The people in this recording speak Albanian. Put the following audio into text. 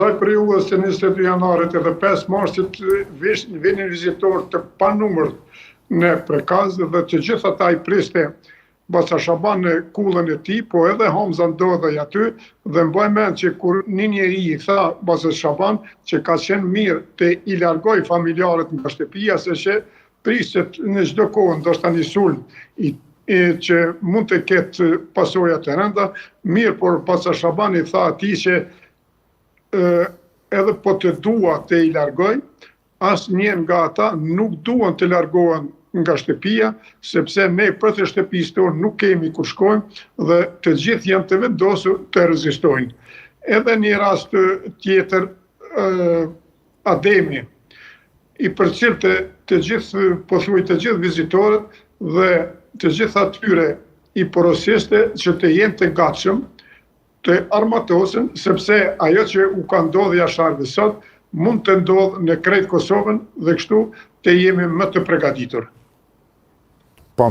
Kësaj periudhës së 22 janarit edhe 5 marsit vinin vizitorë të panumër në Prekaz dhe të gjithë ata i priste Baca Shaban në kullën e tij, po edhe Hamza ndodhej aty dhe mbaj mend që kur një njeri i tha Baca Shaban që ka qenë mirë të i largoj familjarët nga shtëpia se që pristet në çdo kohë ndoshta një sulm që mund të ketë pasoja të rënda, mirë, por Baca Shaban i tha atij që edhe po të dua të i largoj, asnjë nga ata nuk duan të largohen nga shtëpia, sepse ne për të shtëpisë tonë nuk kemi ku shkojmë dhe të gjithë janë të vendosur të rezistojnë. Edhe një rast tjetër, Ademi, i përcillte të gjithë, pothuaj të gjithë vizitorët dhe të gjithë atyre i porosiste që të jenë të gatshëm, të armatosen, sepse ajo që u ka ndodhur jashtëve sot mund të ndodhë në krejt Kosovën dhe kështu të jemi më të përgatitur. Po.